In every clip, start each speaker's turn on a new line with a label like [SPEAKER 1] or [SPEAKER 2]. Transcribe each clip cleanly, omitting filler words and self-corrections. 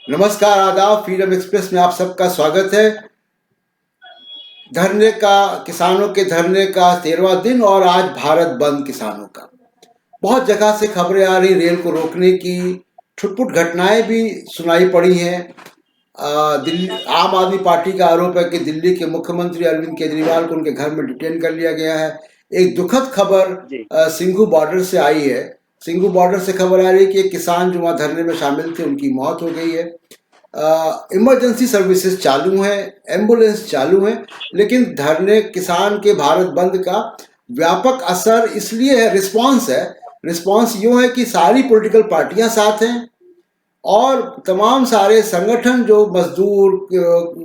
[SPEAKER 1] नमस्कार, आदाब। Freedom express में आप सबका स्वागत है। धरने का, किसानों के धरने का 13वां दिन और आज भारत बंद किसानों का। बहुत जगह से खबरें आ रही रेल को रोकने की, छुटपुट घटनाएं भी सुनाई पड़ी हैं। दिल्ली आम आदमी पार्टी का आरोप है कि दिल्ली के मुख्यमंत्री अरविंद केजरीवाल को उनके घर में डिटेन कर लिया गया है। एक दुखद खबर
[SPEAKER 2] जी।
[SPEAKER 1] सिंघू बॉर्डर से आई है। सिंघू बॉर्डर से खबर आ रही है कि एक किसान जो वहाँ धरने में शामिल थे, उनकी मौत हो गई है। इमरजेंसी सर्विसेज चालू हैं, एम्बुलेंस चालू हैं, लेकिन धरने किसान के भारत बंद का व्यापक असर इसलिए है, रिस्पांस यूँ है कि सारी पॉलिटिकल पार्टियां साथ हैं और तमाम सारे संगठन जो मजदूर,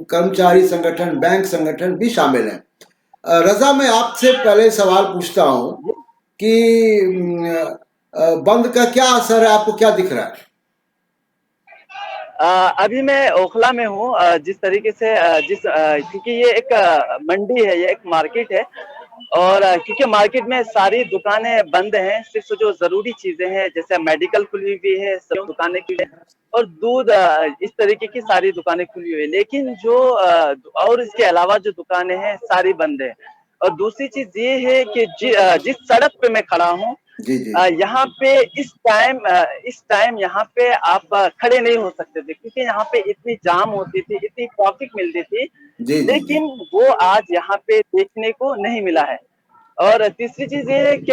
[SPEAKER 1] कर्मचारी संगठन, बैंक संगठन भी शामिल हैं। रजा, मैं आपसे पहले सवाल पूछता हूं कि बंद का क्या असर है, आपको क्या दिख रहा है?
[SPEAKER 2] अभी मैं ओखला में हूँ। जिस तरीके से क्योंकि ये एक मंडी है, ये एक मार्केट है और क्योंकि मार्केट में सारी दुकानें बंद हैं, सिर्फ जो जरूरी चीजें हैं जैसे मेडिकल खुली हुई है, सब दुकानें खुली हैं और दूध, इस तरीके की सारी दुकानें खुली हुई है। लेकिन जो और इसके अलावा जो दुकानें हैं सारी बंद है। और दूसरी चीज ये है कि जिस सड़क पे मैं खड़ा हूँ,
[SPEAKER 1] जी जी
[SPEAKER 2] यहाँ पे इस टाइम यहाँ पे आप खड़े नहीं हो सकते थे, क्योंकि यहाँ पे इतनी जाम होती थी, इतनी ट्रैफिक मिलती थी।
[SPEAKER 1] जी जी जी
[SPEAKER 2] लेकिन वो आज यहाँ पे देखने को नहीं मिला है। और तीसरी चीज ये है कि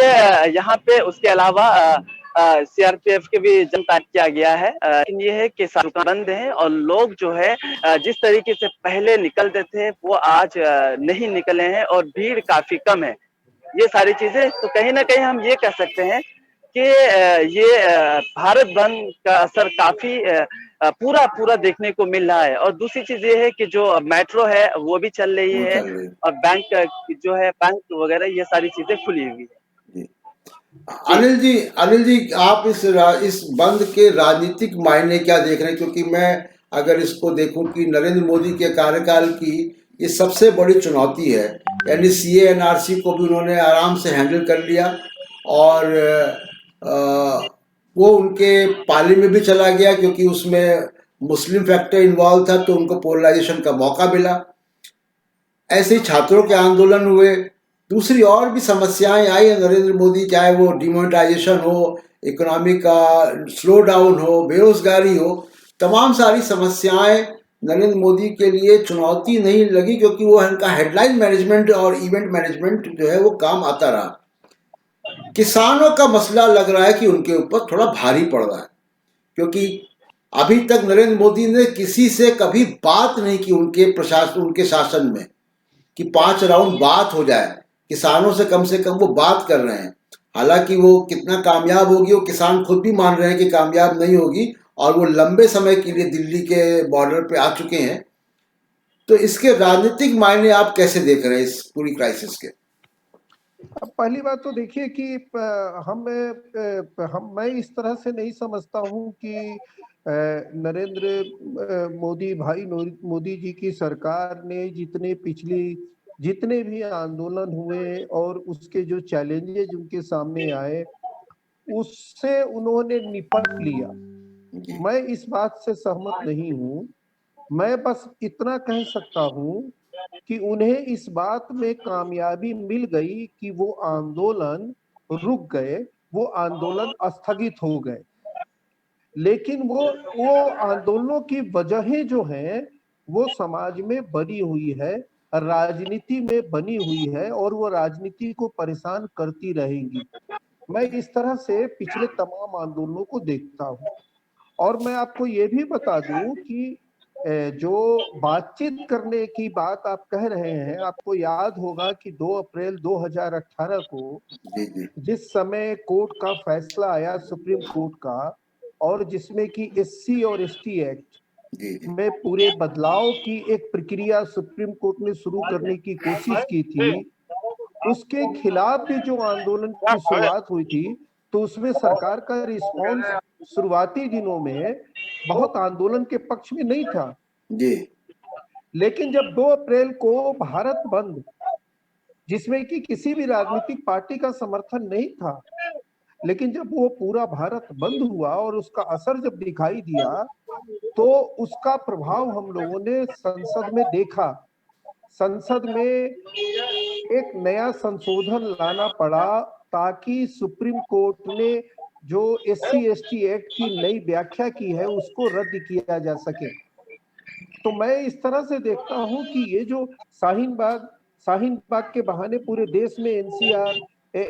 [SPEAKER 2] यहाँ पे उसके अलावा सीआरपीएफ के भी जनता किया गया है। लेकिन ये है कि दुकान बंद है और लोग जो है जिस तरीके से पहले निकलते थे वो आज नहीं निकले हैं और भीड़ काफी कम है। ये सारी चीजें तो कहीं ना कहीं हम ये कह सकते हैं कि ये भारत बंद का असर काफी पूरा पूरा देखने को मिल रहा है। और दूसरी चीज ये है कि जो मेट्रो है वो भी चल रही
[SPEAKER 1] वो
[SPEAKER 2] है
[SPEAKER 1] चल रही है।
[SPEAKER 2] और जो है बैंक वगैरह ये सारी चीजें खुली हुई है।
[SPEAKER 1] जी।
[SPEAKER 2] जी।
[SPEAKER 1] अनिल जी, आप इस बंद के राजनीतिक मायने क्या देख रहे हैं? क्योंकि मैं अगर इसको देखूं कि नरेंद्र मोदी के कार्यकाल की ये सबसे बड़ी चुनौती है। यानी सीए एनआरसी को भी उन्होंने आराम से हैंडल कर लिया और वो उनके पाले में भी चला गया, क्योंकि उसमें मुस्लिम फैक्टर इन्वॉल्व था, तो उनको पोलराइजेशन का मौका मिला। ऐसे ही छात्रों के आंदोलन हुए, दूसरी और भी समस्याएं आई हैं। नरेंद्र मोदी, चाहे वो डिमोनेटाइजेशन हो, इकोनॉमी का स्लो डाउन हो, बेरोजगारी हो, तमाम सारी समस्याएं नरेंद्र मोदी के लिए चुनौती नहीं लगी, क्योंकि वो उनका हेडलाइन मैनेजमेंट और इवेंट मैनेजमेंट जो है वो काम आता रहा। किसानों का मसला लग रहा है कि उनके ऊपर थोड़ा भारी पड़ रहा है, क्योंकि अभी तक नरेंद्र मोदी ने किसी से कभी बात नहीं की उनके शासन में कि 5 राउंड बात हो जाए। किसानों से कम वो बात कर रहे हैं। हालांकि वो कितना कामयाब होगी, वो किसान खुद भी मान रहे हैं कि कामयाब नहीं होगी, और वो लंबे समय के लिए दिल्ली के बॉर्डर पे आ चुके हैं। तो इसके राजनीतिक मायने आप कैसे देख रहे हैं इस पूरी क्राइसिस के?
[SPEAKER 3] अब पहली बात तो देखिए कि मैं इस तरह से नहीं समझता हूं कि नरेंद्र मोदी भाई मोदी जी की सरकार ने जितने भी आंदोलन हुए और उसके जो चैलेंजेज उनके सामने आए उससे उन्होंने निपट लिया। मैं इस बात से सहमत नहीं हूं। मैं बस इतना कह सकता हूं कि उन्हें इस बात में कामयाबी मिल गई कि वो आंदोलन रुक गए, वो आंदोलन स्थगित हो गए। लेकिन वो आंदोलनों की वजहें जो हैं वो समाज में बनी हुई है, राजनीति में बनी हुई है और वो राजनीति को परेशान करती रहेंगी। मैं इस तरह से पिछले तमाम आंदोलनों को देखता हूं। और मैं आपको ये भी बता दूं कि जो बातचीत करने की बात आप कह रहे हैं, आपको याद होगा कि 2 अप्रैल 2018 को
[SPEAKER 1] जी जी
[SPEAKER 3] जिस समय कोर्ट का फैसला आया, सुप्रीम कोर्ट का, और जिसमें कि एससी और एसटी एक्ट
[SPEAKER 1] जी जी
[SPEAKER 3] में पूरे बदलाव की एक प्रक्रिया सुप्रीम कोर्ट ने शुरू करने की कोशिश की थी, उसके खिलाफ भी जो आंदोलन की शुरुआत हुई थी, तो उसमें सरकार का रिस्पॉन्स शुरुआती दिनों में बहुत आंदोलन के पक्ष में नहीं था।
[SPEAKER 1] जी
[SPEAKER 3] लेकिन जब 2 अप्रैल को भारत बंद, जिसमें कि किसी भी राजनीतिक पार्टी का समर्थन नहीं था, लेकिन जब वो पूरा भारत बंद हुआ और उसका असर जब दिखाई दिया, तो उसका प्रभाव हम लोगों ने संसद में देखा। संसद में एक नया संशोधन लाना पड़ा ताकि सुप्रीम कोर्ट ने जो SC/ST एक्ट की नई व्याख्या की है उसको रद्द किया जा सके। तो मैं इस तरह से देखता हूं कि ये जो शाहीन बाग के बहाने पूरे देश में NCR,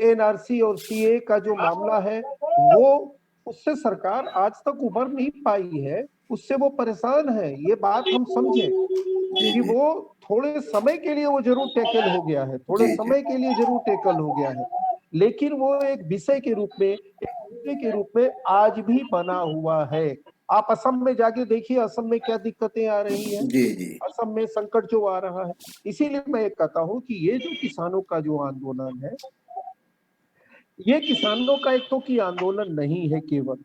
[SPEAKER 3] NRC और CA का जो मामला है, वो उससे सरकार आज तक उबर नहीं पाई है, उससे वो परेशान है। ये बात हम समझें
[SPEAKER 1] जी
[SPEAKER 3] कि
[SPEAKER 1] जी
[SPEAKER 3] वो थोड़े समय के लिए वो जरूर टैकल हो गया है, थोड़े
[SPEAKER 1] जी जी
[SPEAKER 3] समय के लिए जरूर टैकल हो गया है, लेकिन वो एक विषय के रूप में, एक मुद्दे के रूप में आज भी बना हुआ है। आप असम में जाके देखिए, असम में क्या दिक्कतें आ रही हैं,
[SPEAKER 1] जी जी
[SPEAKER 3] असम में संकट जो आ रहा है। इसीलिए मैं ये कहता हूं कि ये जो किसानों का जो आंदोलन है, ये किसानों का एक तो की आंदोलन नहीं है केवल,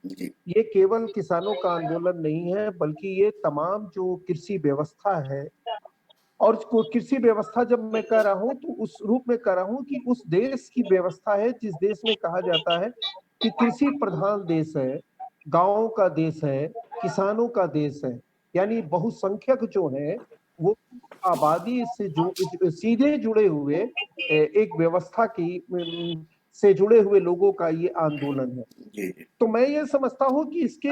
[SPEAKER 1] जी
[SPEAKER 3] ये केवल किसानों का आंदोलन नहीं है, बल्कि ये तमाम जो कृषि व्यवस्था है, और कृषि व्यवस्था जब मैं कह रहा हूं तो उस रूप में कह रहा हूं कि उस देश की व्यवस्था है जिस देश में कहा जाता है कि कृषि प्रधान देश है, गांवों का देश है, किसानों का देश है। यानी बहुसंख्यक जो है वो आबादी से सीधे जुड़े हुए एक व्यवस्था की से जुड़े हुए लोगों का ये आंदोलन है।
[SPEAKER 1] जी जी
[SPEAKER 3] तो मैं ये समझता हूं कि इसके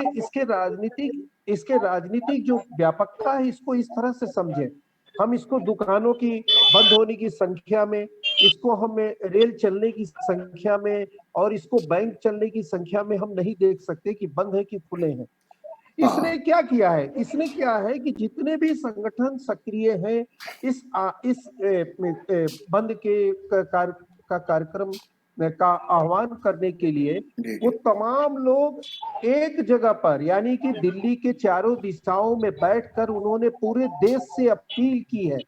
[SPEAKER 3] राजनीतिक जो व्यापकता है, इसको इस तरह से समझें। हम इसको दुकानों की बंद होने की संख्या में, इसको हमें रेल चलने की संख्या में, और इसको बैंक चलने की संख्या में हम नहीं देख सकते कि बंद है कि खुले हैं।
[SPEAKER 1] हाँ
[SPEAKER 3] इसने क्या किया है, इसने क्या है कि जितने भी संगठन सक्रिय हैं इस बंद के कार्यक्रम का आह्वान करने के लिए,
[SPEAKER 1] जी
[SPEAKER 3] वो
[SPEAKER 1] जी
[SPEAKER 3] तमाम लोग एक जगह पर, यानी कि दिल्ली के चारों दिशाओं में बैठकर उन्होंने पूरे देश से अपील की है।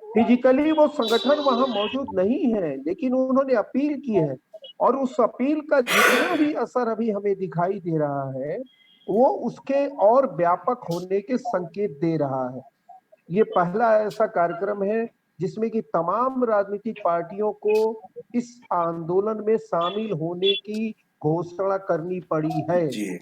[SPEAKER 3] फिजिकली वो संगठन वहां मौजूद नहीं है, लेकिन उन्होंने अपील की है, और उस अपील का जितना भी असर अभी हमें दिखाई दे रहा है, वो उसके और व्यापक होने के संकेत दे रहा है। ये पहला ऐसा कार्यक्रम है जिसमें कि तमाम राजनीतिक पार्टियों को इस आंदोलन में शामिल होने की घोषणा करनी पड़ी है।
[SPEAKER 1] जी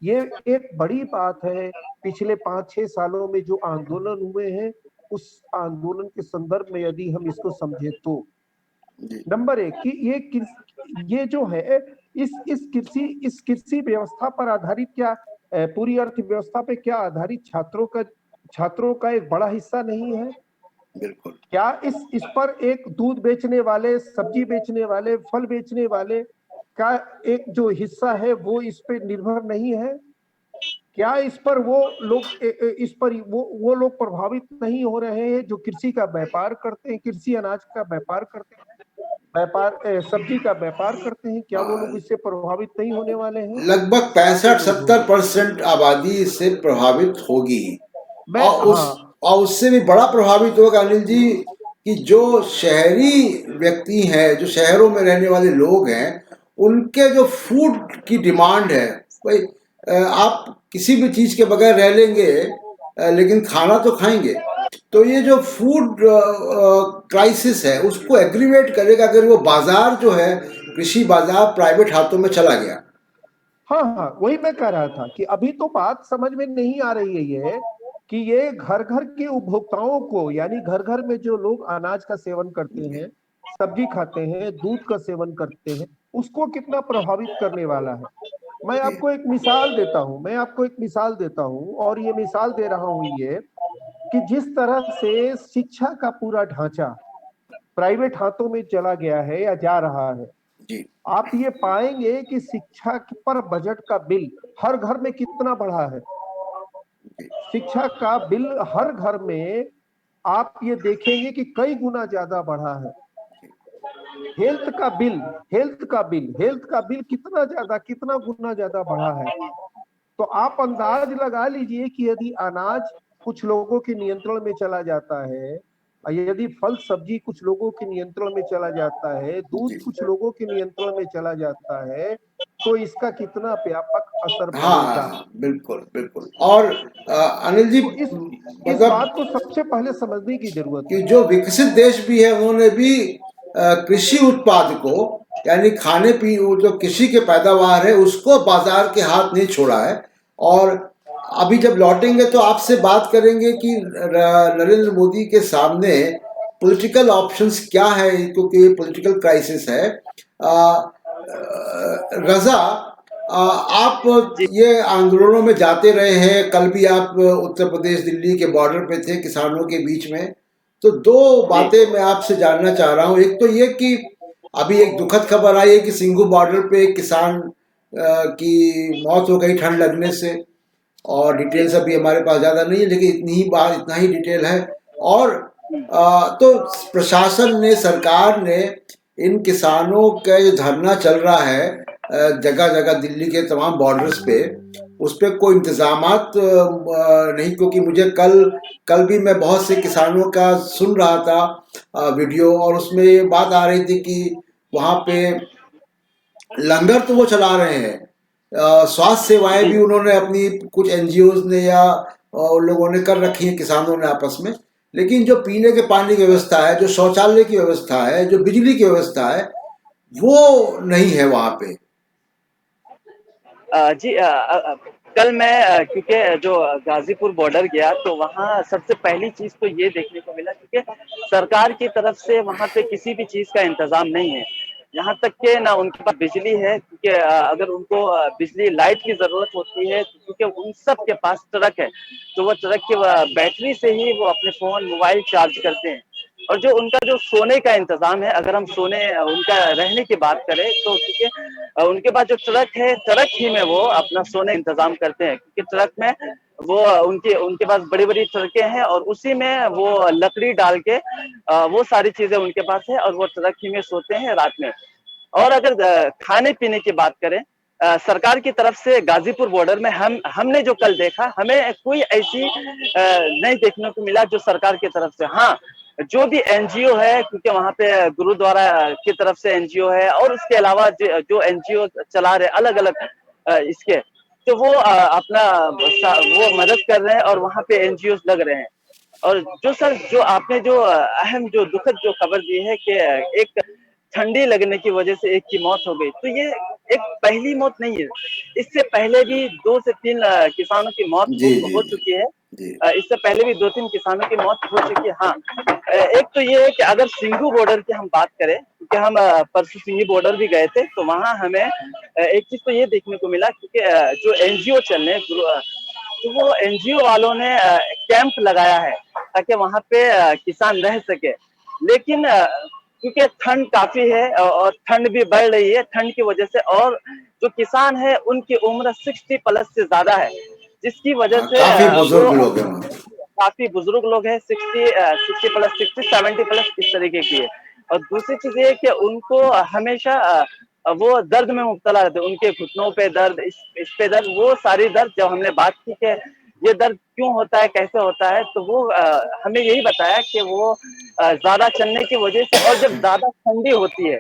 [SPEAKER 3] ये एक बड़ी बात है। पिछले 5-6 सालों में जो आंदोलन हुए हैं, उस आंदोलन के संदर्भ में यदि हम इसको समझे तो
[SPEAKER 1] जी
[SPEAKER 3] नंबर एक कि ये जो है इस कृषि व्यवस्था पर आधारित, क्या पूरी अर्थव्यवस्था पे क्या आधारित छात्रों का एक बड़ा हिस्सा नहीं है?
[SPEAKER 1] बिल्कुल
[SPEAKER 3] क्या इस पर एक दूध बेचने वाले, सब्जी बेचने वाले, फल बेचने वाले का एक जो हिस्सा है वो इस पे निर्भर नहीं है? क्या इस पर वो लोग इस पर वो लोग प्रभावित नहीं हो रहे हैं जो कृषि का व्यापार करते हैं, कृषि अनाज का व्यापार करते हैं, सब्जी का व्यापार करते हैं? क्या वो लोग इससे प्रभावित नहीं होने वाले हैं?
[SPEAKER 1] लगभग
[SPEAKER 3] सारे
[SPEAKER 1] 65-70
[SPEAKER 3] लोग होंगे।
[SPEAKER 1] परसेंट आबादी इससे प्रभावित होगी।
[SPEAKER 3] मैं हाँ
[SPEAKER 1] और उससे भी बड़ा प्रभावित होगा अनिल जी कि जो शहरी व्यक्ति हैं, जो शहरों में रहने वाले लोग हैं, उनके जो फूड की डिमांड है भाई, आप किसी भी चीज के बगैर रह लेंगे, लेकिन खाना तो खाएंगे। तो ये जो फूड क्राइसिस है उसको एग्रीवेट करेगा अगर वो बाजार जो है, कृषि बाजार प्राइवेट हाथों में चला गया।
[SPEAKER 3] हाँ हाँ, वही मैं कह रहा था कि अभी तो बात समझ में नहीं आ रही है ये कि ये घर घर के उपभोक्ताओं को, यानी घर घर में जो लोग अनाज का सेवन करते हैं, सब्जी खाते हैं, दूध का सेवन करते हैं, उसको कितना प्रभावित करने वाला है। मैं
[SPEAKER 1] जी
[SPEAKER 3] आपको एक मिसाल देता हूँ, और ये मिसाल दे रहा हूँ ये कि जिस तरह से शिक्षा का पूरा ढांचा प्राइवेट हाथों में चला गया है या जा रहा है,
[SPEAKER 1] जी
[SPEAKER 3] आप ये पाएंगे कि शिक्षा पर बजट का बिल हर घर में कितना बढ़ा है। शिक्षा का बिल हर घर में आप ये देखेंगे कि कई गुना ज्यादा बढ़ा है। हेल्थ का बिल कितना गुना ज्यादा बढ़ा है। तो आप अंदाज लगा लीजिए कि यदि अनाज कुछ लोगों के नियंत्रण में चला जाता है, यदि फल सब्जी कुछ लोगों के नियंत्रण में चला जाता है, दूध
[SPEAKER 1] जी
[SPEAKER 3] कुछ लोगों के नियंत्रण में चला जाता है, तो इसका कितना व्यापक असर पड़ेगा।
[SPEAKER 1] हाँ बिल्कुल बिल्कुल। और अनिल जी,
[SPEAKER 3] तो इस बात
[SPEAKER 1] मतलब
[SPEAKER 3] को सबसे पहले समझने की जरूरत
[SPEAKER 1] कि
[SPEAKER 3] है।
[SPEAKER 1] जो विकसित देश भी है उन्होंने भी कृषि उत्पाद को, यानी जो कृषि के पैदावार है उसको बाजार के हाथ नहीं छोड़ा है। और अभी जब लौटेंगे तो आपसे बात करेंगे कि नरेंद्र मोदी के सामने पॉलिटिकल ऑप्शंस क्या है, क्योंकि ये पॉलिटिकल क्राइसिस है। रजा, आप
[SPEAKER 2] जी
[SPEAKER 1] ये आंदोलनों में जाते रहे हैं, कल भी आप उत्तर प्रदेश दिल्ली के बॉर्डर पे थे किसानों के बीच में। तो दो
[SPEAKER 2] जी
[SPEAKER 1] बातें मैं आपसे जानना चाह रहा हूँ। एक तो ये कि अभी एक दुखद खबर आई है कि सिंघू बॉर्डर पे एक किसान की मौत हो गई ठंड लगने से, और
[SPEAKER 2] जी
[SPEAKER 1] डिटेल्स अभी हमारे पास ज़्यादा नहीं है, लेकिन इतनी ही बात, इतना ही डिटेल है। और
[SPEAKER 2] हम्म,
[SPEAKER 1] तो प्रशासन ने, सरकार ने इन किसानों का जो धरना चल रहा है जगह जगह दिल्ली के तमाम बॉर्डर्स पे, उस पर कोई इंतजामात नहीं, क्योंकि मुझे कल कल भी मैं बहुत से किसानों का सुन रहा था वीडियो, और उसमें ये बात आ रही थी कि वहाँ पे लंगर तो वो चला रहे हैं, स्वास्थ्य सेवाएं
[SPEAKER 2] जी
[SPEAKER 1] भी उन्होंने अपनी कुछ एनजीओज ने या उन लोगों ने कर रखी है किसानों ने आपस में, लेकिन जो पीने के पानी की व्यवस्था है, जो शौचालय की व्यवस्था है, जो बिजली की व्यवस्था है, वो नहीं है वहां पे।
[SPEAKER 2] जी कल मैं क्योंकि जो गाजीपुर बॉर्डर गया तो वहाँ सबसे पहली चीज तो ये देखने को मिला क्योंकि सरकार की तरफ से वहाँ पे किसी भी चीज का इंतजाम नहीं है। यहाँ तक कि ना उनके पास बिजली है, क्योंकि अगर उनको बिजली लाइट की जरूरत होती है तो क्योंकि उन सब के पास ट्रक है, तो वो ट्रक के बैटरी से ही वो अपने फोन मोबाइल चार्ज करते हैं। और जो उनका जो सोने का इंतजाम है, अगर हम सोने उनका रहने की बात करें तो क्योंकि उनके पास जो ट्रक है, ट्रक ही में वो अपना सोने इंतजाम करते हैं, क्योंकि ट्रक में वो उनके उनके पास बड़ी बड़ी ट्रकें हैं और उसी में वो लकड़ी डाल के वो सारी चीजें उनके पास है और वो ट्रक ही में सोते हैं रात में। और अगर खाने पीने की बात करें, सरकार की तरफ से गाजीपुर बॉर्डर में हमने जो कल देखा, हमें कोई ऐसी नहीं देखने को मिला जो सरकार की तरफ से। हाँ, जो भी एनजीओ है, क्योंकि वहाँ पे गुरुद्वारा की तरफ से एनजीओ है और उसके अलावा जो एनजीओ चला रहे अलग अलग इसके, तो वो अपना वो मदद कर रहे हैं और वहाँ पे एनजीओ लग रहे हैं। और जो सर जो आपने जो अहम जो दुखद जो खबर दी है कि एक ठंडी लगने की वजह से एक की मौत हो गई, तो ये एक पहली मौत नहीं है। इससे पहले भी 2 से 3 किसानों की मौत
[SPEAKER 1] जी जी
[SPEAKER 2] हो
[SPEAKER 1] जी
[SPEAKER 2] चुकी है।
[SPEAKER 1] जी
[SPEAKER 2] इससे पहले भी 2-3 किसानों की मौत हो चुकी है। हाँ, एक तो ये है कि अगर सिंघू बॉर्डर की हम बात करें, क्योंकि हम परसों सिंघू बॉर्डर भी गए थे, तो वहाँ हमें एक चीज तो ये देखने को मिला, क्योंकि जो एनजीओ चल रहे हैं, तो वो एनजीओ वालों ने कैंप लगाया है ताकि वहाँ पे किसान रह सके। लेकिन क्योंकि ठंड काफी है और ठंड भी बढ़ रही है, ठंड की वजह से, और जो किसान है उनकी उम्र 60 प्लस से ज्यादा है, जिसकी वजह
[SPEAKER 1] हाँ,
[SPEAKER 2] से
[SPEAKER 1] काफी
[SPEAKER 2] वो
[SPEAKER 1] बुजुर्ग लोग हैं वहाँ पे।
[SPEAKER 2] काफी बुजुर्ग लोग हैं, 60 प्लस, 60-70 प्लस इस तरीके की है। और दूसरी चीज ये है कि उनको हमेशा वो दर्द में मुब्तला रहते हैं, उनके घुटनों पे दर्द, इस पे दर्द, वो सारी दर्द जब हमने बात की कि ये दर्द क्यों होता है, कैसे होता है, तो वो हमें यही बताया कि वो ज्यादा चलने की वजह से, और जब ज्यादा ठंडी होती है,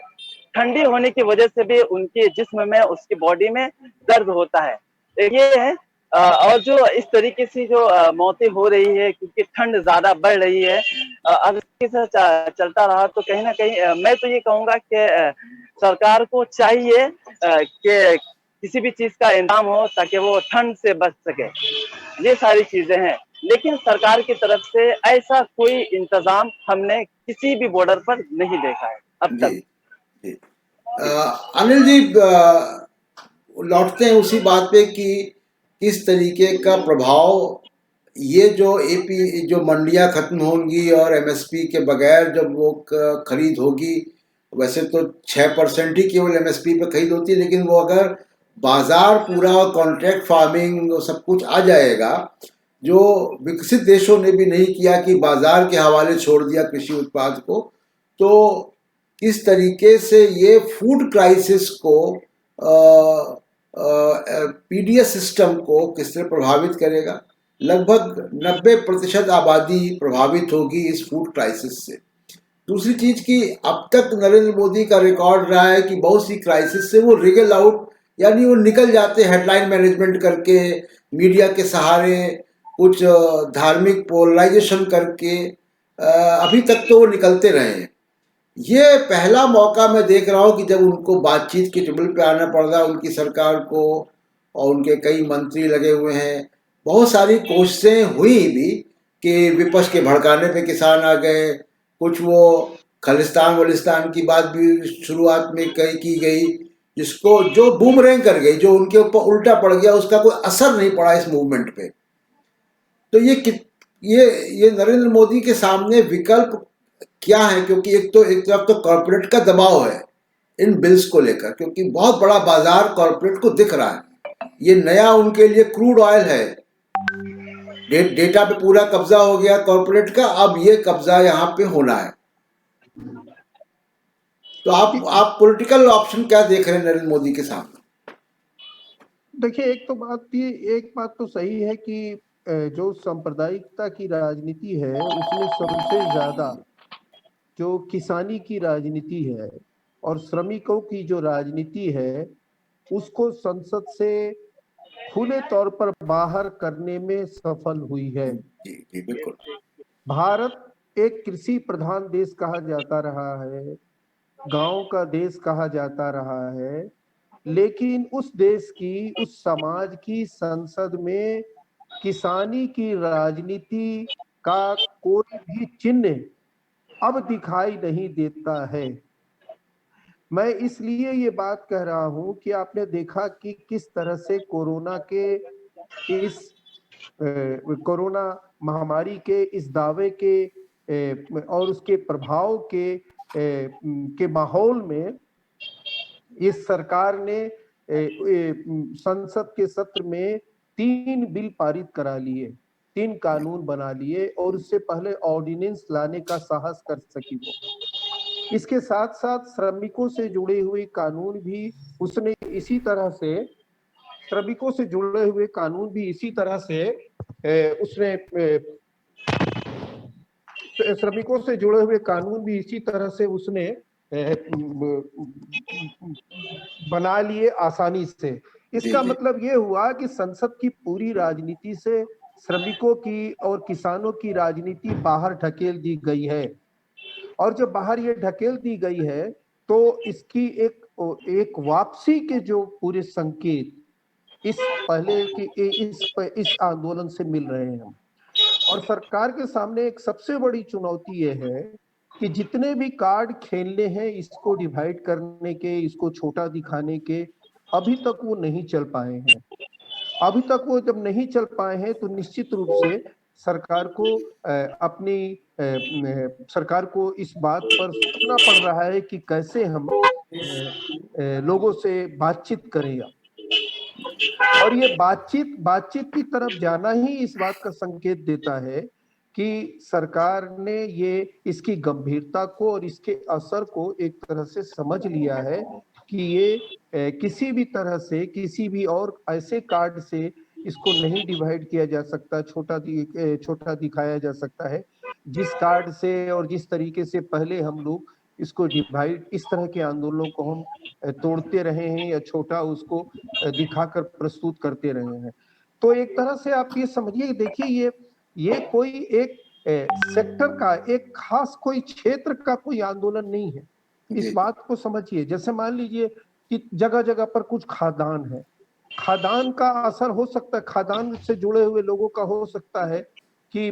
[SPEAKER 2] ठंडी होने की वजह से भी उनके जिस्म में, उसकी बॉडी में दर्द होता है। ये है और जो इस तरीके से जो मौतें हो रही है क्योंकि ठंड ज्यादा बढ़ रही है, अगर इसे चलता रहा तो कहीं ना कहीं मैं तो ये कहूंगा कि सरकार को चाहिए कि किसी भी चीज का इंतजाम हो ताकि वो ठंड से बच सके। ये सारी चीजें हैं, लेकिन सरकार की तरफ से ऐसा कोई इंतजाम हमने किसी भी बॉर्डर पर नहीं देखा है अब
[SPEAKER 1] जी
[SPEAKER 2] तक।
[SPEAKER 1] जी। अनिल जी, लौटते हैं उसी बात पे कि किस तरीके का प्रभाव ये जो एपी, जो मंडियां खत्म होंगी और एमएसपी के बगैर जब वो खरीद होगी, वैसे तो 6% ही केवल एमएसपी पे खरीद होती है, लेकिन वो अगर बाजार पूरा कॉन्ट्रैक्ट फार्मिंग सब कुछ आ जाएगा, जो विकसित देशों ने भी नहीं किया कि बाजार के हवाले छोड़ दिया कृषि उत्पाद को, तो किस तरीके से ये फूड क्राइसिस को, पीडीएस सिस्टम को किस तरह प्रभावित करेगा। लगभग 90% आबादी प्रभावित होगी इस फूड क्राइसिस से। दूसरी चीज कि अब तक नरेंद्र मोदी का रिकॉर्ड रहा है कि बहुत सी क्राइसिस से वो रिगल आउट, यानी वो निकल जाते, हेडलाइन मैनेजमेंट करके, मीडिया के सहारे, कुछ धार्मिक पोलराइजेशन करके, अभी तक तो वो निकलते रहे हैं। ये पहला मौका मैं देख रहा हूँ कि जब उनको बातचीत के टेबल पे आना पड़ रहा है, उनकी सरकार को, और उनके कई मंत्री लगे हुए हैं, बहुत सारी कोशिशें हुई भी कि विपक्ष के भड़काने पे किसान आ गए, कुछ वो खालिस्तान वलिस्तान की बात भी शुरुआत में कही की गई, जिसको जो बूमरैंग कर गई, जो उनके ऊपर उल्टा पड़ गया, उसका कोई असर नहीं पड़ा इस मूवमेंट पे। तो ये नरेंद्र मोदी के सामने विकल्प क्या है? क्योंकि एक तरफ तो कॉर्पोरेट का दबाव है इन बिल्स को लेकर, क्योंकि बहुत बड़ा बाजार कॉर्पोरेट को दिख रहा है। ये नया उनके लिए क्रूड ऑयल है, डेटा पे पूरा कब्जा हो गया कॉर्पोरेट का, अब ये कब्जा यहाँ पे होना है। तो आप पॉलिटिकल ऑप्शन क्या देख रहे हैं नरेंद्र मोदी के सामने?
[SPEAKER 3] देखिए, एक बात तो सही है कि जो सांप्रदायिकता की राजनीति है उसमें सबसे ज्यादा जो किसानी की राजनीति है और श्रमिकों की जो राजनीति है उसको संसद से खुले तौर पर बाहर करने में सफल हुई है।
[SPEAKER 1] जी जी बिल्कुल।
[SPEAKER 3] भारत एक कृषि प्रधान देश कहा जाता रहा है, गांव का देश कहा जाता रहा है, लेकिन उस देश की, उस समाज की संसद में किसानी की राजनीति का कोई भी चिन्ह अब दिखाई नहीं देता है। मैं इसलिए ये बात कह रहा हूं कि आपने देखा कि किस तरह से इस कोरोना महामारी के इस दावे के और उसके प्रभाव के माहौल में इस सरकार ने संसद के सत्र में 3 बिल पारित करा लिए, 3 कानून बना लिए और उससे पहले ऑर्डिनेंस लाने का साहस कर सकी वो। इसके साथ साथ श्रमिकों से जुड़े हुए कानून भी उसने इसी तरह से श्रमिकों से जुड़े हुए कानून भी इसी तरह से उसने श्रमिकों से जुड़े हुए कानून भी इसी तरह से उसने बना लिए आसानी से। इसका मतलब ये हुआ कि संसद की पूरी राजनीति से श्रमिकों की और किसानों की राजनीति बाहर ढकेल दी गई है। और जब बाहर ये ढकेल दी गई है तो इसकी एक वापसी के जो पूरे संकेत इस आंदोलन से मिल रहे हैं। और सरकार के सामने एक सबसे बड़ी चुनौती ये है कि जितने भी कार्ड खेलने हैं इसको डिवाइड करने के, इसको छोटा दिखाने के, अभी तक वो नहीं चल पाए हैं। अभी तक वो जब नहीं चल पाए हैं तो निश्चित रूप से सरकार को इस बात पर सोचना पड़ रहा है कि कैसे हम लोगों से बातचीत करें। और ये बातचीत की तरफ जाना ही इस बात का संकेत देता है कि सरकार ने इसकी गंभीरता को और इसके असर को एक तरह से समझ लिया है कि ये किसी भी तरह से किसी भी और ऐसे कार्ड से इसको नहीं डिवाइड किया जा सकता, छोटा दिखाया जा सकता है, जिस कार्ड से और जिस तरीके से पहले हम लोग इसको डिवाइड, इस तरह के आंदोलनों को हम तोड़ते रहे हैं या छोटा उसको दिखाकर प्रस्तुत करते रहे हैं। तो एक तरह से आप ये समझिए, देखिए ये कोई एक सेक्टर का, एक खास कोई क्षेत्र का कोई आंदोलन नहीं है। इस बात को समझिए। जैसे मान लीजिए कि जगह जगह पर कुछ खादान है, खादान का असर हो सकता है, खादान से जुड़े हुए लोगों का हो सकता है कि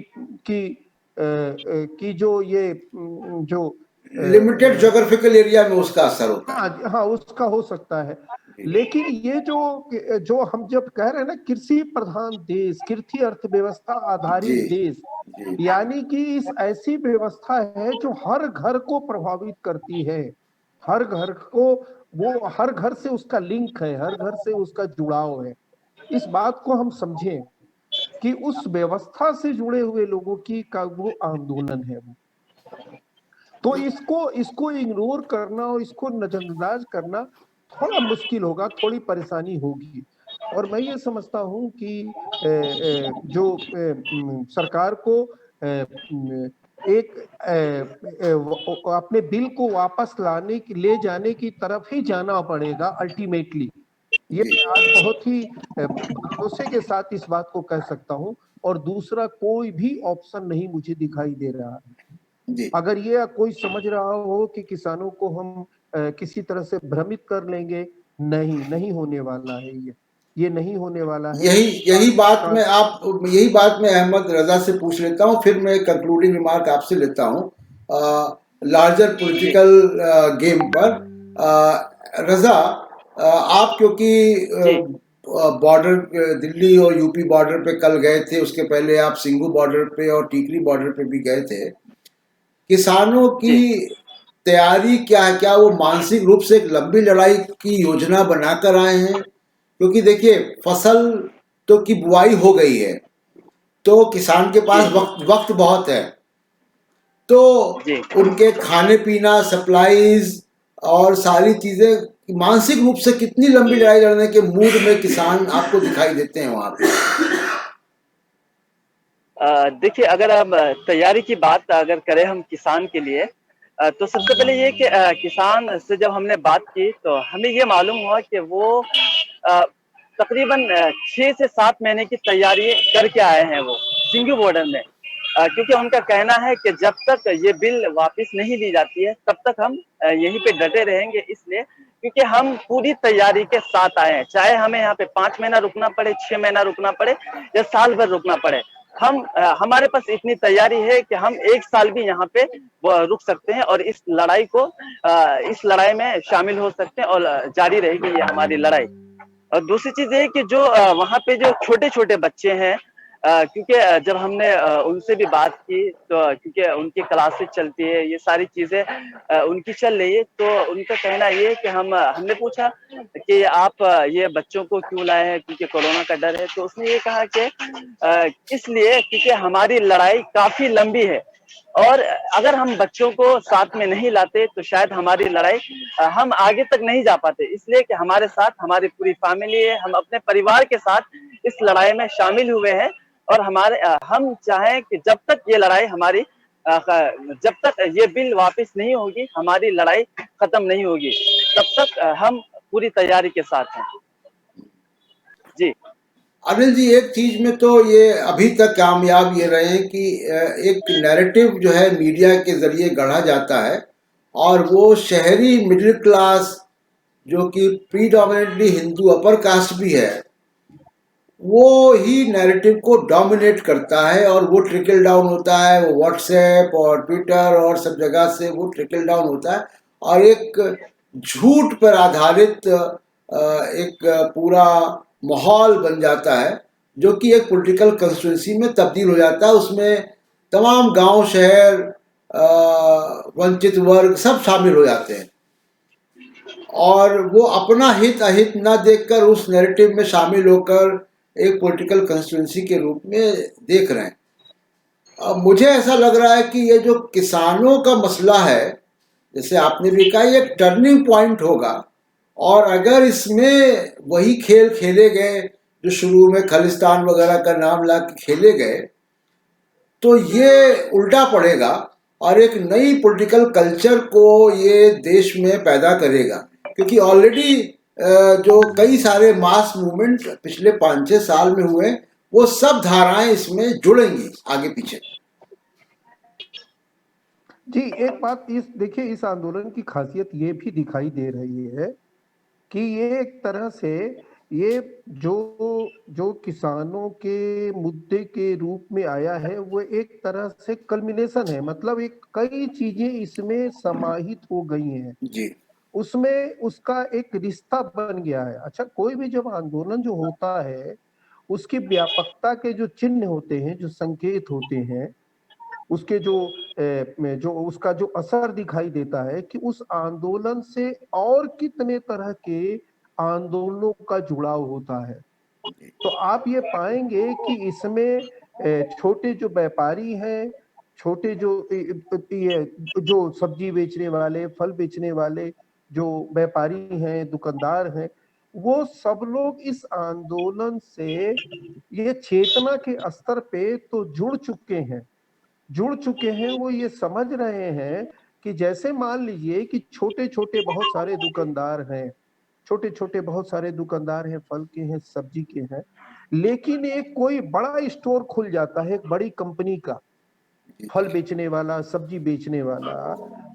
[SPEAKER 3] जो
[SPEAKER 1] लिमिटेड ज्योग्राफिकल एरिया में उसका असर होता है।
[SPEAKER 3] हाँ, उसका हो सकता है। लेकिन ये जो हम जब कह रहे हैं ना कृषि प्रधान देश, कृषि अर्थव्यवस्था आधारित देश, यानी कि इस ऐसी व्यवस्था है जो हर घर को प्रभावित करती है, हर घर से उसका लिंक है, हर घर से उसका जुड़ाव है। इस बात को हम समझें कि उस व्यवस्था से जुड़े हुए लोगों की का वो आंदोलन है वो। तो इसको इग्नोर करना और इसको नजरअंदाज करना थोड़ा मुश्किल होगा, थोड़ी परेशानी होगी। और मैं ये समझता हूं कि सरकार को अपने बिल को वापस ले जाने की तरफ ही जाना पड़ेगा अल्टीमेटली। ये मैं आज बहुत ही भरोसे के साथ इस बात को कह सकता हूं। और दूसरा कोई भी ऑप्शन नहीं मुझे दिखाई दे रहा है। अगर ये कोई समझ रहा हो कि किसानों को हम किसी तरह से भ्रमित कर लेंगे, नहीं होने वाला है ये। ये नहीं होने वाला है।
[SPEAKER 1] यही यही बात
[SPEAKER 3] हाँ,
[SPEAKER 1] मैं आप यही बात मैं अहमद रजा से पूछ लेता हूँ, फिर मैं कंक्लूडिंग रिमार्क आपसे लेता हूँ लार्जर
[SPEAKER 2] जी
[SPEAKER 1] पॉलिटिकल गेम पर। रजा, आप क्योंकि
[SPEAKER 2] जी
[SPEAKER 1] बॉर्डर दिल्ली और यूपी बॉर्डर पे कल गए थे, उसके पहले आप सिंघू बॉर्डर पे और टीकरी बॉर्डर पे भी गए थे। किसानों की
[SPEAKER 2] जी
[SPEAKER 1] तैयारी क्या है? क्या वो मानसिक रूप से एक लंबी लड़ाई की योजना बनाकर आए हैं? क्योंकि देखिए, फसल तो की बुआई हो गई है, तो किसान के
[SPEAKER 2] जी
[SPEAKER 1] पास वक्त वक्त बहुत है। तो
[SPEAKER 2] जी
[SPEAKER 1] उनके खाने पीना, सप्लाईज और सारी चीजें, मानसिक रूप से कितनी लंबी लड़ाई लड़ने के मूड में किसान आपको दिखाई देते हैं वहां पे?
[SPEAKER 2] देखिए, अगर हम तैयारी की बात अगर करें हम किसान के लिए, तो सबसे पहले ये कि किसान से जब हमने बात की तो हमें ये मालूम हुआ कि वो अ, तकरीबन 6 से 7 महीने की तैयारी करके आए हैं वो सिंघू बॉर्डर में। क्योंकि उनका कहना है कि जब तक ये बिल वापस नहीं ली जाती है तब तक हम यहीं पे डटे रहेंगे, इसलिए क्योंकि हम पूरी तैयारी के साथ आए हैं, चाहे हमें यहाँ पे 5 महीना रुकना पड़े, 6 महीना रुकना पड़े या साल भर रुकना पड़े। हम हमारे पास इतनी तैयारी है कि हम 1 साल भी यहाँ पे रुक सकते हैं और इस लड़ाई में शामिल हो सकते हैं और जारी रहेगी ये हमारी लड़ाई। और दूसरी चीज ये है कि जो वहाँ पे जो छोटे छोटे बच्चे हैं, क्योंकि जब हमने उनसे भी बात की तो क्योंकि उनकी क्लासेस चलती है, ये सारी चीजें उनकी चल रही है, तो उनका कहना ये है कि हमने पूछा कि आप ये बच्चों को क्यों लाए हैं, क्योंकि कोरोना का डर है। तो उसने ये कहा कि इसलिए क्योंकि हमारी लड़ाई काफी लंबी है और अगर हम बच्चों को साथ में नहीं लाते तो शायद हमारी लड़ाई हम आगे तक नहीं जा पाते, इसलिए कि हमारे साथ हमारी पूरी फैमिली है, हम अपने परिवार के साथ इस लड़ाई में शामिल हुए हैं। और हम चाहें कि जब तक ये लड़ाई हमारी जब तक ये बिल वापस नहीं होगी, हमारी लड़ाई खत्म नहीं होगी, तब तक हम पूरी तैयारी के साथ हैं। जी
[SPEAKER 1] अनिल जी, एक चीज में तो ये अभी तक कामयाब ये रहे हैं कि एक नैरेटिव जो है मीडिया के जरिए गढ़ा जाता है, और वो शहरी मिडिल क्लास जो कि प्रीडोमिनेटली हिंदू अपर कास्ट भी है, वो ही नैरेटिव को डोमिनेट करता है, और वो ट्रिकल डाउन होता है, वो व्हाट्सएप और ट्विटर और सब जगह से वो ट्रिकल डाउन होता है, और एक झूठ पर आधारित एक पूरा माहौल बन जाता है, जो कि एक पॉलिटिकल कंस्टिट्यूंसी में तब्दील हो जाता है। उसमें तमाम गांव, शहर, वंचित वर्ग सब शामिल हो जाते हैं, और वो अपना हित अहित न देखकर उस नैरेटिव में शामिल होकर एक पॉलिटिकल कंस्टिट्यूंसी के रूप में देख रहे हैं। अब मुझे ऐसा लग रहा है कि ये जो किसानों का मसला है, जैसे आपने भी कहा, ये एक टर्निंग पॉइंट होगा, और अगर इसमें वही खेल खेले गए जो शुरू में खालिस्तान वगैरह का नाम ला के खेले गए, तो ये उल्टा पड़ेगा और एक नई पॉलिटिकल कल्चर को ये देश में पैदा करेगा। क्योंकि ऑलरेडी जो कई सारे मास मूवमेंट पिछले 5-6 साल में हुए, वो सब धाराएं इसमें जुड़ेंगी आगे पीछे।
[SPEAKER 3] जी, एक बात देखिए, इस आंदोलन की खासियत ये भी दिखाई दे रही है कि ये एक तरह से ये जो जो किसानों के मुद्दे के रूप में आया है, वो एक तरह से कल्मिनेशन है, मतलब एक कई चीजें इसमें समाहित हो गई हैं,
[SPEAKER 1] जी
[SPEAKER 3] उसमें उसका एक रिश्ता बन गया है। अच्छा, कोई भी जब आंदोलन जो होता है, उसकी व्यापकता के जो चिन्ह होते हैं, जो संकेत होते हैं, उसके जो उसका जो असर दिखाई देता है कि उस आंदोलन से और कितने तरह के आंदोलनों का जुड़ाव होता है। तो आप ये पाएंगे कि इसमें छोटे जो व्यापारी हैं, छोटे ये जो सब्जी बेचने वाले, फल बेचने वाले जो व्यापारी हैं, दुकानदार हैं, वो सब लोग इस आंदोलन से ये चेतना के स्तर पे तो जुड़ चुके हैं। वो ये समझ रहे हैं कि जैसे मान लीजिए कि छोटे छोटे बहुत सारे दुकानदार हैं, छोटे छोटे बहुत सारे दुकानदार हैं, फल के हैं, सब्जी के हैं, लेकिन एक कोई बड़ा स्टोर खुल जाता है, एक बड़ी कंपनी का, फल बेचने वाला, सब्जी बेचने वाला,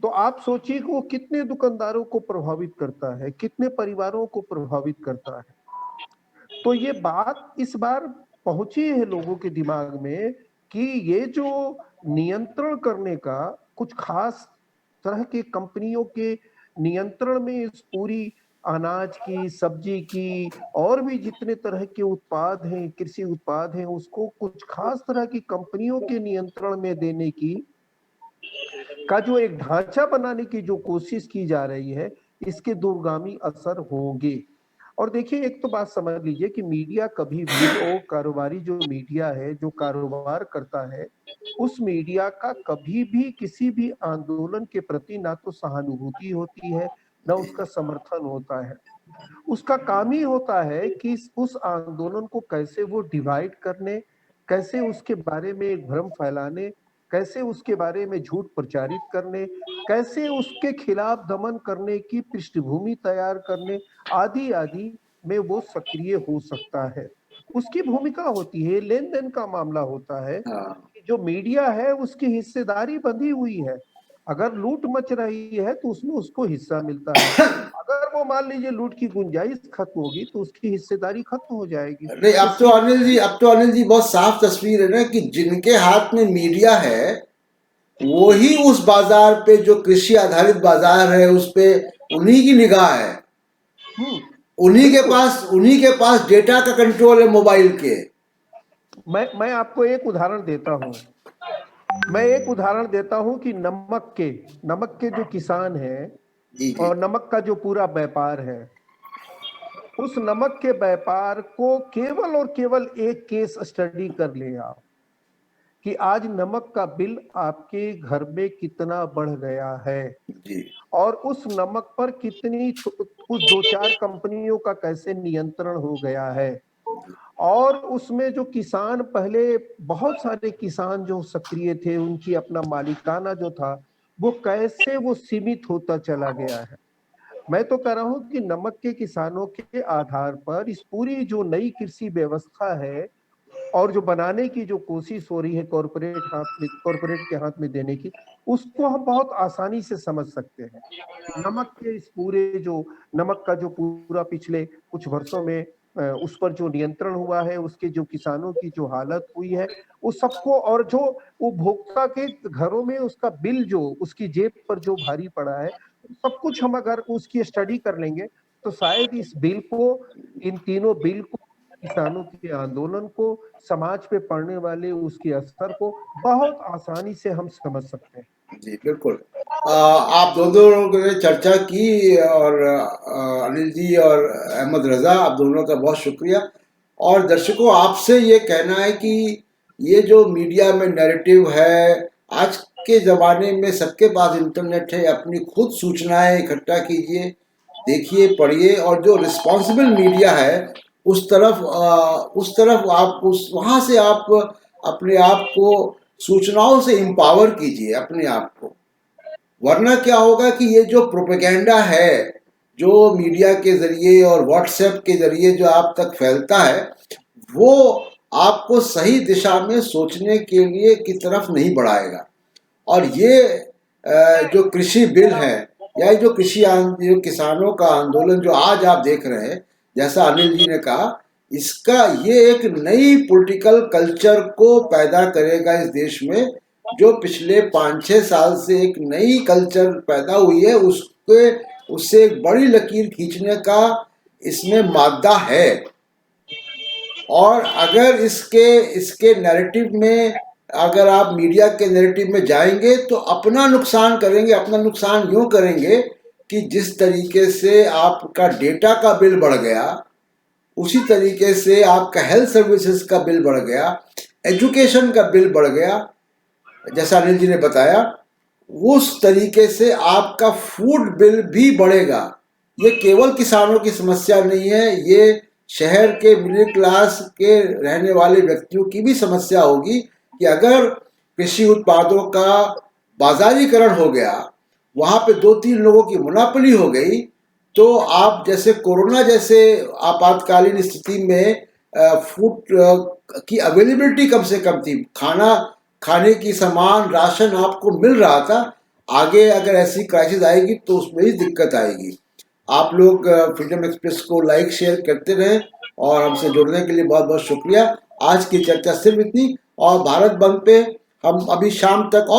[SPEAKER 3] तो आप सोचिए कि वो कितने दुकानदारों को प्रभावित करता है, कितने परिवारों को प्रभावित करता है। तो ये बात इस बार पहुंची है लोगों के दिमाग में कि ये जो नियंत्रण करने का कुछ खास तरह के कंपनियों के नियंत्रण में इस पूरी अनाज की, सब्जी की और भी जितने तरह के उत्पाद हैं, कृषि उत्पाद हैं, उसको कुछ खास तरह की कंपनियों के नियंत्रण में देने की का जो एक ढांचा बनाने की जो कोशिश की जा रही है, इसके दूरगामी असर होंगे। और देखिए, एक तो बात समझ लीजिए कि मीडिया कभी भी, वो कारोबारी जो मीडिया है, जो कारोबार करता है, उस मीडिया का कभी भी किसी भी आंदोलन के प्रति ना तो सहानुभूति होती है, ना उसका समर्थन होता है। उसका काम ही होता है कि उस आंदोलन को कैसे वो डिवाइड करने, कैसे उसके बारे में एक भ्रम फैलाने, कैसे उसके बारे में झूठ प्रचारित करने, कैसे उसके खिलाफ दमन करने की पृष्ठभूमि तैयार करने, आदि आदि में वो सक्रिय हो सकता है। उसकी भूमिका होती है, लेन देन का मामला होता है
[SPEAKER 1] हाँ।
[SPEAKER 3] कि जो मीडिया है उसकी हिस्सेदारी बंधी हुई है। अगर लूट मच रही है तो उसमें उसको हिस्सा मिलता है, अगर वो मान लीजिए लूट की गुंजाइश खत्म होगी तो उसकी हिस्सेदारी खत्म हो जाएगी।
[SPEAKER 1] नहीं,
[SPEAKER 3] तो
[SPEAKER 1] अब तो अनिल जी बहुत साफ तस्वीर है ना कि जिनके हाथ में मीडिया है वो ही उस बाजार पे, जो कृषि आधारित बाजार है, उस पे उन्हीं की निगाह है।
[SPEAKER 3] बिल्कुल।
[SPEAKER 1] उन्हीं के पास डेटा का कंट्रोल है मोबाइल के।
[SPEAKER 3] मैं आपको एक उदाहरण देता हूँ। मैं एक उदाहरण देता हूँ कि नमक के जो किसान हैं
[SPEAKER 1] जी जी।
[SPEAKER 3] और नमक का जो पूरा व्यापार है, उस नमक के व्यापार को केवल और केवल एक केस स्टडी कर ले आप कि आज नमक का बिल आपके घर में कितना बढ़ गया है
[SPEAKER 1] जी
[SPEAKER 3] और उस नमक पर उस दो चार कंपनियों का कैसे नियंत्रण हो गया है। और उसमें जो किसान, पहले बहुत सारे किसान जो सक्रिय थे, उनकी अपना मालिकाना जो था, वो कैसे वो सीमित होता चला गया है। मैं तो कह रहा हूं कि नमक के किसानों के आधार पर इस पूरी जो नई कृषि व्यवस्था है और जो बनाने की जो कोशिश हो रही है कॉरपोरेट के हाथ में देने की, उसको हम बहुत आसानी से समझ सकते हैं। नमक के इस पूरे जो नमक का जो पूरा पिछले कुछ वर्षों में उस पर जो नियंत्रण हुआ है, उसके जो किसानों की जो हालत हुई है, वो सबको, और जो उपभोक्ता के घरों में उसका बिल जो उसकी जेब पर जो भारी पड़ा है, सब कुछ हम अगर उसकी स्टडी कर लेंगे तो शायद इस बिल को, इन तीनों बिल को, किसानों के आंदोलन को, समाज पे पड़ने वाले उसके असर को बहुत आसानी से हम समझ सकते हैं।
[SPEAKER 1] जी बिल्कुल। आप दोनों लोगों ने चर्चा की, और अनिल जी और अहमद रजा, आप दोनों का बहुत शुक्रिया। और दर्शकों, आपसे ये कहना है कि ये जो मीडिया में नैरेटिव है, आज के ज़माने में सबके पास इंटरनेट है, अपनी खुद सूचनाएं इकट्ठा कीजिए, देखिए, पढ़िए, और जो रिस्पॉन्सिबल मीडिया है उस तरफ आप, उस वहाँ से आप अपने आप को सूचनाओं से एम्पावर कीजिए अपने आप को। वरना क्या होगा कि ये जो प्रोपेगेंडा है, जो मीडिया के जरिए और व्हाट्सएप के जरिए जो आप तक फैलता है, वो आपको सही दिशा में सोचने के लिए की तरफ नहीं बढ़ाएगा। और ये जो कृषि बिल है, या जो जो किसानों का आंदोलन जो आज आप देख रहे हैं, जैसा अनिल जी ने कहा, इसका ये एक नई पॉलिटिकल कल्चर को पैदा करेगा इस देश में, जो पिछले 5-6 साल से एक नई कल्चर पैदा हुई है, उससे एक बड़ी लकीर खींचने का इसमें मादा है। और अगर इसके नैरेटिव में, अगर आप मीडिया के नैरेटिव में जाएंगे तो अपना नुकसान करेंगे। अपना नुकसान यूँ करेंगे कि जिस तरीके से आपका डेटा का बिल बढ़ गया, उसी तरीके से आपका हेल्थ सर्विसेज का बिल बढ़ गया, एजुकेशन का बिल बढ़ गया, जैसा अनिल जी ने बताया, उस तरीके से आपका फूड बिल भी बढ़ेगा। ये केवल किसानों की समस्या नहीं है, ये शहर के मिडिल क्लास के रहने वाले व्यक्तियों की भी समस्या होगी कि अगर कृषि उत्पादों का बाजारीकरण हो गया, वहाँ पे 2-3 लोगों की मुनाफली हो गई, तो आप जैसे कोरोना जैसे आपातकालीन स्थिति में फूड की अवेलेबिलिटी कम से कम थी, खाने की सामान, राशन आपको मिल रहा था। आगे अगर ऐसी क्राइसिस आएगी तो उसमें ही दिक्कत आएगी। आप लोग फ्रीडम एक्सप्रेस को लाइक शेयर करते रहें, और हमसे जुड़ने के लिए बहुत बहुत शुक्रिया। आज की चर्चा सिर्फ इतनी, और भारत बंद पे हम अभी शाम तक और